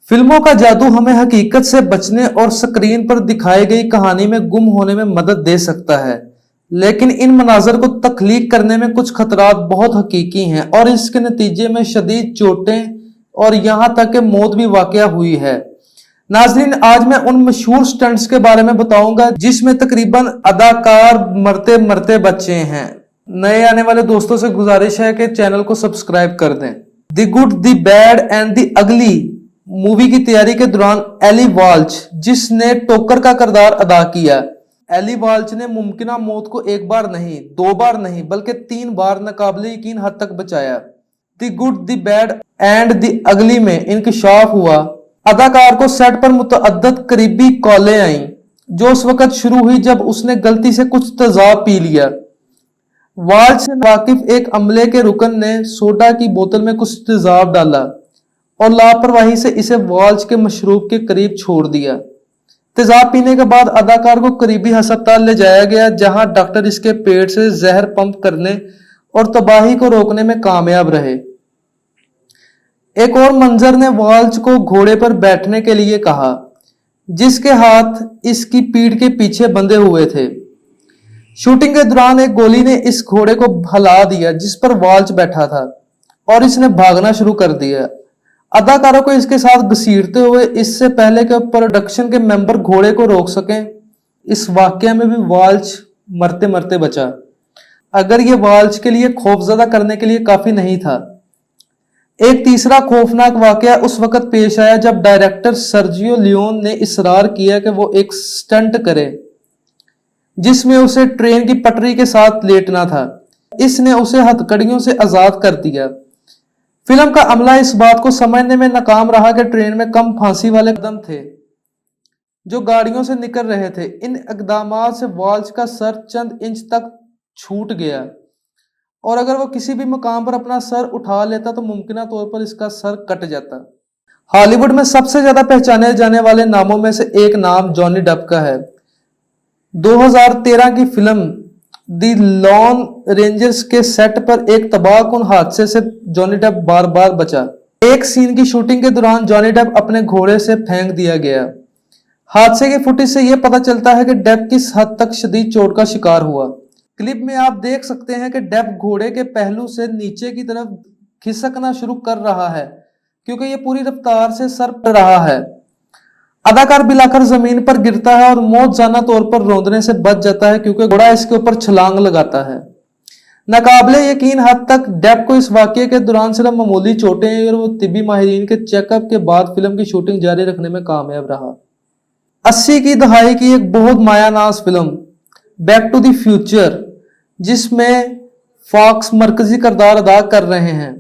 फिल्मों का जादू हमें हकीकत से बचने और स्क्रीन पर दिखाई गई कहानी में गुम होने में मदद दे सकता है, लेकिन इन मनाजर को तख्लीक करने में कुछ खतरात बहुत हकीकी हैं और इसके नतीजे में शदीद चोटें और यहां तक कि मौत भी वाकया हुई है। नाजरीन, आज मैं उन मशहूर स्टंट्स के बारे में बताऊंगा जिसमें तकरीबन अदाकार मरते मरते बचे हैं। नए आने वाले दोस्तों से गुजारिश है कि चैनल को सब्सक्राइब कर दें। The good, the bad and the ugly movie की तैयारी के दौरान एली वाल्च, जिसने टोकर का किरदार अदा किया, एली वाल्च ने मुमकिना मौत को एक बार नहीं, दो बार नहीं, बल्कि 3 बार नाकाबिले यकीन हद तक बचाया। The good, the bad and the ugly में इंकशाफ हुआ। अदाकार को सेट पर मुतअद्दद करीबी कॉलें आईं, जो उस वक्त शुरू हुई जब उसने गलती से कुछ तेजाब पी लिया। वाल्च से वाकिफ एक अमले के रुकन ने सोडा की बोतल में कुछ तेजाब डाला और लापरवाही से इसे वाल्च के मशरूब के करीब छोड़ दिया। तेजाब पीने के बाद अदाकार को करीबी अस्पताल ले जाया गया, जहां डॉक्टर इसके पेट से जहर पंप करने और तबाही को रोकने में कामयाब रहे। एक और मंजर ने वाल्च को घोड़े पर बैठने के लिए कहा, जिसके हाथ इसकी पीठ के पीछे बंधे हुए थे। शूटिंग के दौरान एक गोली ने इस घोड़े को भला दिया जिस पर वाल्च बैठा था और इसने भागना शुरू कर दिया। अदाकारों को इसके साथ घसीटते हुए इससे पहले कि प्रोडक्शन के मेंबर घोड़े को रोक सकें, इस वाकया में भी वाल्च मरते मरते बचा। अगर ये वाल्च के लिए खौफजदा करने के लिए काफी नहीं था। एक तीसरा खौफनाक वाकया उस वक्त पेश आया जब डायरेक्टर सर्जियो लियोन ने इसरार किया कि वो एक स्टंट करे जिसमें उसे ट्रेन की पटरी के साथ लेटना था। इसने उसे हथकड़ियों से आजाद कर दिया। फिल्म का अमला इस बात को समझने में नाकाम रहा कि ट्रेन में कम फांसी वाले कदम थे जो गाड़ियों से निकल रहे थे। इन इकदामात से वाल्च का सर चंद इंच तक छूट गया और अगर वो किसी भी मुकाम पर अपना सर उठा लेता तो मुमकिन तौर पर इसका सर कट जाता। हॉलीवुड में सबसे ज्यादा पहचाने जाने वाले नामों में से एक नाम जॉनी डेप का है। 2013 की फिल्म दी लॉन रेंजर्स के सेट पर एक तबाहकुन हादसे से जॉनी डेप बार बार बचा। एक सीन की शूटिंग के दौरान जॉनी डेप अपने घोड़े से फेंक दिया गया। हादसे की फुटेज से यह पता चलता है कि डेप किस हद तक शदीद चोट का शिकार हुआ। क्लिप में आप देख सकते हैं कि डेप घोड़े के पहलू से नीचे की तरफ खिसकना शुरू कर रहा है क्योंकि यह पूरी रफ्तार से सर पर रहा है। अदाकार बिलाकर जमीन पर गिरता है और मौतजाना तौर पर रौंदने से बच जाता है क्योंकि घोड़ा इसके ऊपर छलांग लगाता है। नाकाबिले यकीन हद तक डेप को इस वाकये के दौरान सिर्फ मामूली चोटें आई और वो तिब्बी माहिरीन के चेकअप के बाद फिल्म की शूटिंग जारी रखने में कामयाब रहा। 80 की दहाई की एक बहुत मायानाज film back to the future, जिसमें फॉक्स मरकजी किरदार अदा कर रहे हैं,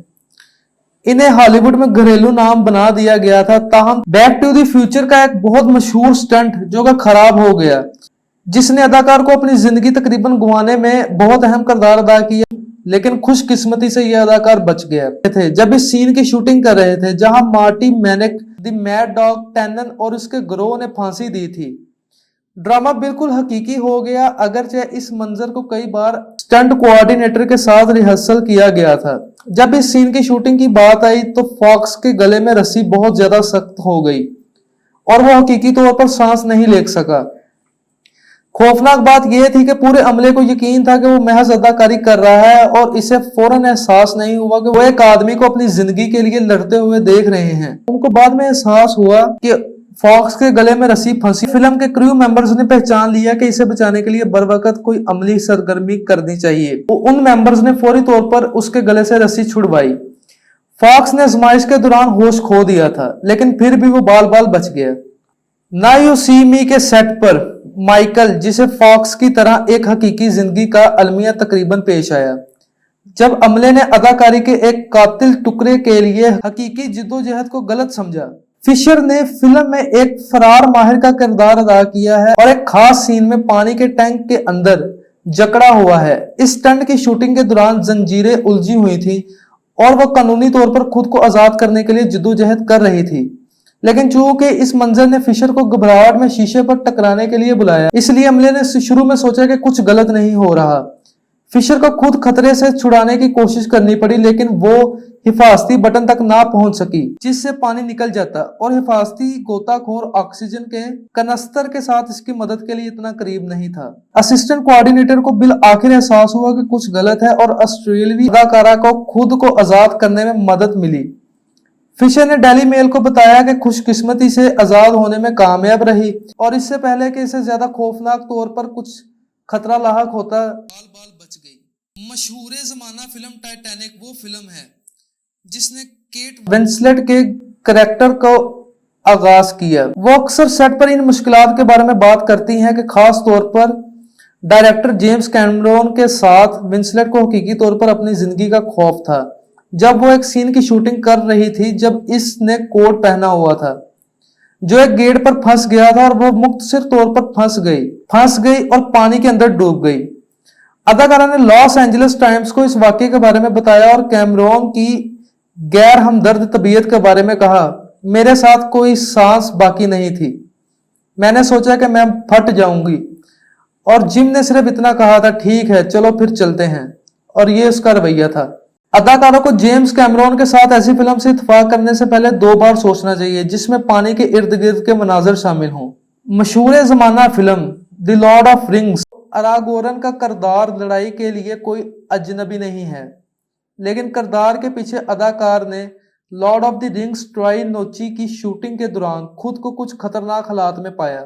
इन्हें हॉलीवुड में घरेलू नाम बना दिया गया था। ताहम बैक टू द फ्यूचर का एक बहुत मशहूर स्टंट जो कि खराब हो गया, जिसने अदाकार को अपनी जिंदगी तकरीबन गंवाने में बहुत अहम किरदार अदा किया, लेकिन खुशकिस्मती से यह अदाकार बच गया थे जब इस सीन की शूटिंग कर रहे थे जहां मार्टी मैनेक, द मैड डॉग टैनन और उसके गिरोह ने फांसी दी थी। ड्रामा बिल्कुल हकीकी हो गया, अगरचे इस मंजर को कई बार स्टंट कोऑर्डिनेटर के साथ रिहर्सल किया गया था। जब इस सीन की शूटिंग की बात आई तो फॉक्स के गले में रस्सी बहुत ज्यादा सख्त हो गई और वो हकीकी तौर पर सांस नहीं ले सका। खौफनाक बात यह थी कि पूरे अमले को यकीन था कि वो महज अदाकारी कर रहा है और इसे फौरन एहसास नहीं हुआ कि वो एक आदमी को अपनी जिंदगी के लिए लड़ते हुए देख रहे हैं। उनको बाद में एहसास हुआ कि फॉक्स के गले में रस्सी फंसी। फिल्म के क्रू मेंबर्स ने पहचान लिया कि इसे बचाने के लिए बरवकत कोई अमली सरगर्मी करनी चाहिए। तो उन मेंबर्स ने फौरी तौर पर उसके गले से रस्सी छुड़वाई। फॉक्स ने आजमाइश के दौरान होश खो दिया था, लेकिन फिर भी वो बाल बाल बच गया। नाउ यू सी मी के सेट पर माइकल, जिसे फॉक्स की तरह एक हकीकी जिंदगी का अलमिया तकरीबन पेश आया जब अमले ने अदाकारी के एक कातिल टुकड़े के लिए हकीकी जिद्दोजहद को गलत समझा। फिशर ने फिल्म में एक फरार माहिर का किरदार अदा किया है और एक खास सीन में पानी के टैंक के अंदर जकड़ा हुआ है। इस स्टंट की शूटिंग के दौरान जंजीरें उलझी हुई थी और वह कानूनी तौर पर खुद को आजाद करने के लिए जिद्दोजहद कर रही थी, लेकिन चूंकि इस मंजर ने फिशर को घबराहट में शीशे पर टकराने के लिए बुलाया, इसलिए अमले ने शुरू में सोचा कि कुछ गलत नहीं हो रहा। फिशर को खुद खतरे से छुड़ाने की कोशिश करनी पड़ी, लेकिन वो हिफाजती बटन तक ना पहुंच सकी, जिससे पानी निकल जाता और हिफाजती गोताखोर ऑक्सीजन के कनस्तर के साथ इसकी मदद के लिए इतना करीब नहीं था। असिस्टेंट कोऑर्डिनेटर को बिल आखिर एहसास हुआ कि कुछ गलत है और ऑस्ट्रेलियाई अदाकारा को खुद को आजाद करने में मदद मिली। फिशर ने डेली मेल को बताया कि खुशकिस्मती से आजाद होने में कामयाब रही और इससे पहले कि इसे ज्यादा खौफनाक तौर पर कुछ खतरा लाहक होता, बाल बाल बच गई। मशहूर जमाना फिल्म टाइटैनिक वो फिल्म है जिसने केट विंसलेट के करैक्टर को आगाज किया। वो अक्सर सेट पर इन मुश्किलात के बारे में बात करती हैं कि खास तौर पर डायरेक्टर जेम्स कैमरन के साथ विंसलेट को हकीकी तौर पर अपनी जिंदगी का खौफ था जब वो एक सीन की शूटिंग कर रही थी जब इसने कोट पहना हुआ था जो एक गेट पर फंस गया था और वो मुख्तसर तौर पर फंस गई और पानी के अंदर डूब गई। अदाकारा ने लॉस एंजलिस टाइम्स को इस वाकये के बारे में बताया और कैमरन की गैर हमदर्द तबीयत के बारे में कहा, मेरे साथ कोई सांस बाकी नहीं थी, मैंने सोचा कि मैं फट जाऊंगी और जिम ने सिर्फ इतना कहा था, ठीक है चलो फिर चलते हैं, और ये उसका रवैया था। अदाकारों को जेम्स कैमरन के साथ ऐसी फिल्म से इत्तेफाक करने से पहले 2 बार सोचना चाहिए जिसमें पानी के इर्द गिर्द के मनाजर शामिल हों। मशहूर जमाना film the lord of rings, Aragorn का किरदार लड़ाई के लिए कोई अजनबी नहीं है, लेकिन किरदार के पीछे अदाकार ने लॉर्ड ऑफ द रिंग्स ट्राई नोची की शूटिंग के दौरान खुद को कुछ खतरनाक हालात में पाया।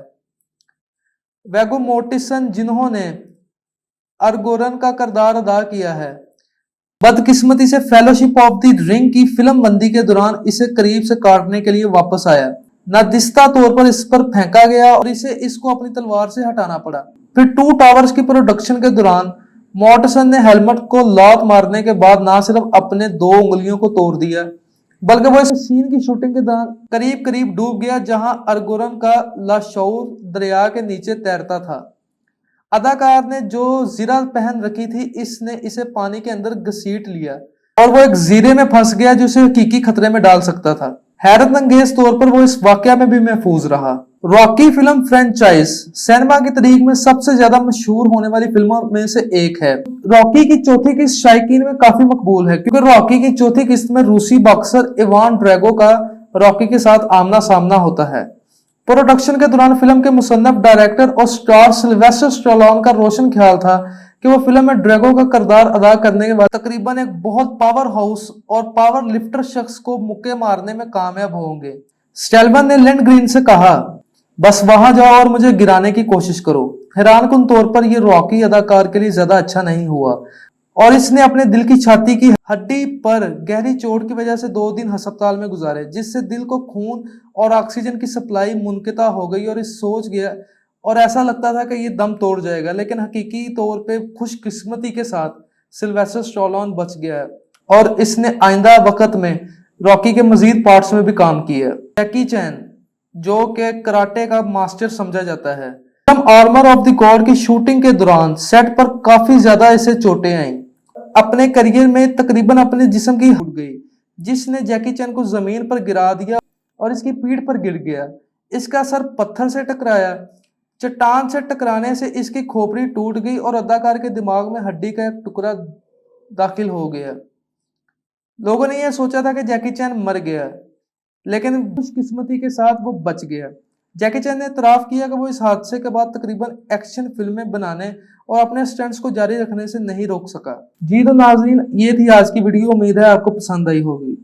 वैगो मोर्टिसन, जिन्होंने अरगोरन का किरदार अदा किया है, बदकिस्मती से फेलोशिप ऑफ द रिंग की फिल्म बंदी के दौरान इसे करीब से काटने के लिए वापस आया। नादिस्ता तौर पर इस पर फेंका गया और इसको अपनी तलवार से हटाना पड़ा। फिर 2 टावर्स की प्रोडक्शन के दौरान मॉर्टिसन ने हेलमेट को लात मारने के बाद ना सिर्फ अपने 2 उंगलियों को तोड़ दिया, बल्कि वो इस सीन की शूटिंग के दौरान करीब करीब डूब गया जहां अरगोरन का लाशऊर दरिया के नीचे तैरता था। अदाकार ने जो जीरा पहन रखी थी, इसने इसे पानी के अंदर घसीट लिया और वो एक जीरे में फंस गया जो उसे हकीकी खतरे में डाल सकता था। हैरत अंगेज तौर पर वो इस वाकया में भी महफूज रहा। रॉकी फिल्म फ्रेंचाइज सिनेमा की तारीख में सबसे ज्यादा मशहूर होने वाली फिल्मों में से एक है। रॉकी की चौथी किस्त शायकीन में काफी मकबूल है क्योंकि रॉकी की चौथी किस्त में रूसी बॉक्सर इवान ड्रैगो का रॉकी के साथ आमना सामना होता है। प्रोडक्शन के दौरान फिल्म के मुसन्नफ, डायरेक्टर और स्टार सिल्वेस्टर स्टैलोन का रोशन ख्याल था कि वो फिल्म में ड्रैगो का किरदार अदा करने के बाद तकरीबन एक बहुत पावर हाउस और पावर लिफ्टर शख्स को मुक्के मारने में कामयाब होंगे। स्टेलमन ने लैंडग्रीन से कहा, बस वहां जाओ और मुझे गिराने की कोशिश करो। हैरानकुन तौर पर यह रॉकी अदाकार के लिए ज्यादा अच्छा नहीं हुआ और इसने अपने दिल की छाती की हड्डी पर गहरी चोट की वजह से 2 दिन अस्पताल में गुजारे, जिससे दिल को खून और ऑक्सीजन की सप्लाई मुनक़ता हो गई और इस सोच गया और ऐसा लगता था कि ये दम तोड़ जाएगा, लेकिन हकीकी तौर पे खुशकिस्मती के साथ सिल्वेस्टर स्टैलोन बच गया और इसने आइंदा वक्त में रॉकी के मजीद पार्ट्स में भी काम किया। जैकी चैन, जो कि कराटे का मास्टर समझा जाता है, film armour of the God की शूटिंग के दौरान सेट पर काफी ज्यादा इसे चोटें आईं। अपने करियर में तकरीबन अपने जिस्म की उड़ गई, जिसने जैकी चैन को जमीन पर गिरा दिया और इसकी पीठ पर गिर गया। इसका सर पत्थर से टकराया। चट्टान से टकराने से इसकी खोपड़ी टूट गई और अदाकार के दिमाग में हड्डी का एक टुकड़ा दाखिल हो गया। लोगों ने यह सोचा था कि जैकी चैन मर गया, लेकिन खुशकिस्मती के साथ वो बच गया। जैकी चैन ने इतराफ किया कि वो इस हादसे के बाद तकरीबन एक्शन फिल्में बनाने और अपने स्टंट्स को जारी रखने से नहीं रोक सका। जी तो नाज़रीन, ये थी आज की वीडियो। उम्मीद है आपको पसंद आई होगी।